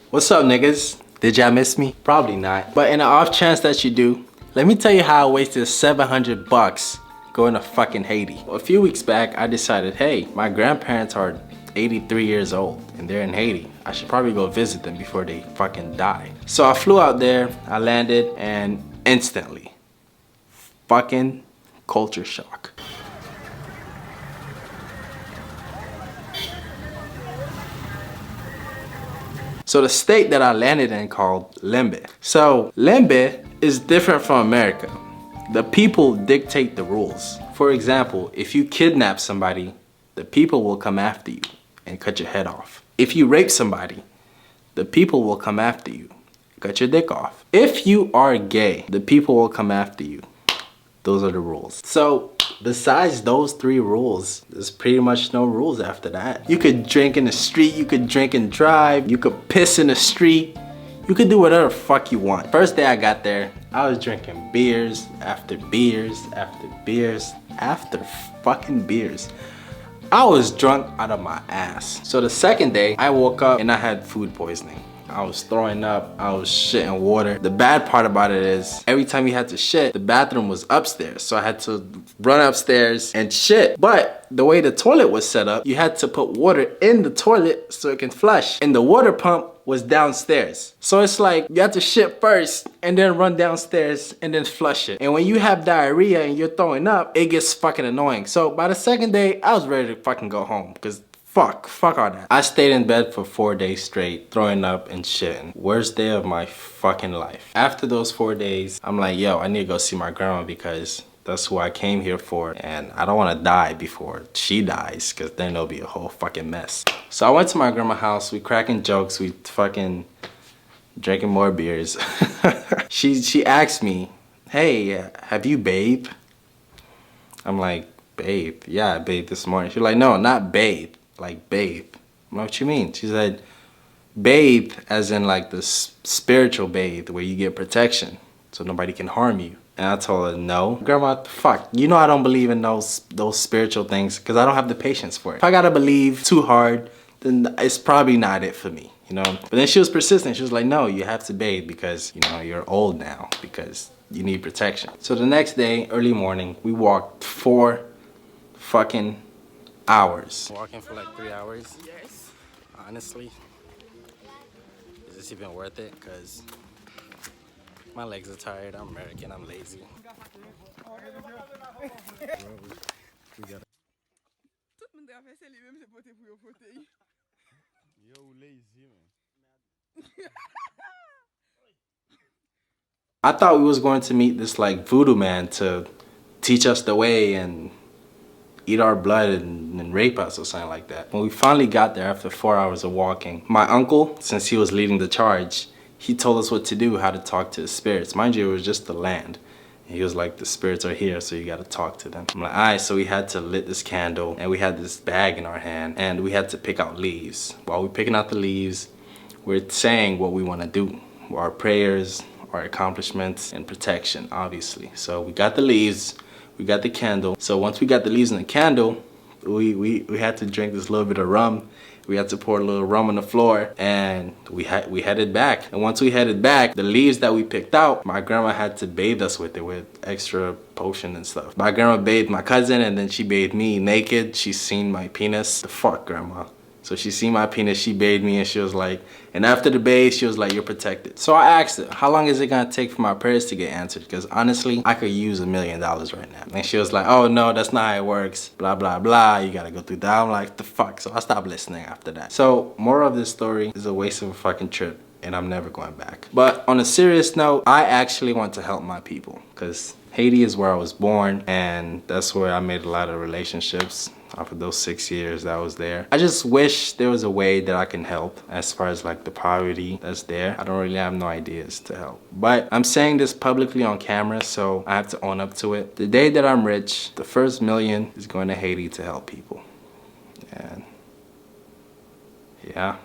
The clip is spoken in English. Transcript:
What's up, niggas? Did y'all miss me? Probably not. But in the off chance that you do, let me tell you how I wasted 700 bucks going to fucking Haiti. Well, a few weeks back, I decided, hey, my grandparents are 83 years old and they're in Haiti. I should probably go visit them before they fucking die. So I flew out there, I landed, and instantly, fucking culture shock. So the state that I landed in called Limbe. So Limbe is different from America. The people dictate the rules. For example, if you kidnap somebody, the people will come after you and cut your head off. If you rape somebody, the people will come after you, cut your dick off. If you are gay, the people will come after you. Those are the rules. So besides those 3 rules, there's pretty much no rules after that. You could drink in the street, you could drink and drive, you could piss in the street, you could do whatever the fuck you want. First day I got there, I was drinking beers after beers after beers after fucking beers. I was drunk out of my ass. So the second day, I woke up and I had food poisoning. I was throwing up, I was shitting water. The bad part about it is, every time you had to shit, the bathroom was upstairs. So I had to run upstairs and shit. But the way the toilet was set up, you had to put water in the toilet so it can flush. And the water pump was downstairs. So it's like, you have to shit first and then run downstairs and then flush it. And when you have diarrhea and you're throwing up, it gets fucking annoying. So by the second day, I was ready to fucking go home because fuck all that. I stayed in bed for 4 days straight, throwing up and shitting. Worst day of my fucking life. After those 4 days, I'm like, yo, I need to go see my grandma because that's who I came here for, and I don't want to die before she dies, because then it'll be a whole fucking mess. So I went to my grandma's house, we cracking jokes, we fucking drinking more beers. She asked me, hey, have you bathed? I'm like, bathe? Yeah, I bathed this morning. She's like, no, not bathe. Like bathe. I'm like, what you mean? She said, bathe as in like the spiritual bathe where you get protection so nobody can harm you. And I told her, no. Grandma, what the fuck? You know I don't believe in those spiritual things because I don't have the patience for it. If I gotta believe too hard, then it's probably not it for me, you know? But then she was persistent. She was like, no, you have to bathe because, you know, you're old now because you need protection. So the next day, early morning, we walked 4 fucking hours. Walking for like 3 hours? Yes. Honestly, is this even worth it? Because my legs are tired, I'm American, I'm lazy. I thought we was going to meet this like voodoo man to teach us the way and eat our blood and rape us or something like that. When we finally got there after 4 hours of walking, my uncle, since he was leading the charge, he told us what to do, how to talk to the spirits. Mind you, it was just the land. And he was like, the spirits are here, so you gotta talk to them. I'm like, all right, so we had to lit this candle and we had this bag in our hand and we had to pick out leaves. While we're picking out the leaves, we're saying what we wanna do. Our prayers, our accomplishments, and protection, obviously. So we got the leaves, we got the candle. So once we got the leaves and the candle, we had to drink this little bit of rum. We had to pour a little rum on the floor and we headed back. And once we headed back, the leaves that we picked out, my grandma had to bathe us with it with extra potion and stuff. My grandma bathed my cousin and then she bathed me naked. She seen my penis. The fuck, grandma. So she seen my penis, she bathed me and she was like, and after the bathe, she was like, you're protected. So I asked her, how long is it gonna take for my prayers to get answered? Because honestly, I could use $1 million right now. And she was like, oh no, that's not how it works. Blah, blah, blah, you gotta go through that. I'm like, the fuck? So I stopped listening after that. So moral of this story is a waste of a fucking trip and I'm never going back. But on a serious note, I actually want to help my people because Haiti is where I was born and that's where I made a lot of relationships off of those 6 years that I was there. I just wish there was a way that I can help as far as like the poverty that's there. I don't really have no ideas to help. But I'm saying this publicly on camera, so I have to own up to it. The day that I'm rich, the first $1 million is going to Haiti to help people. And yeah.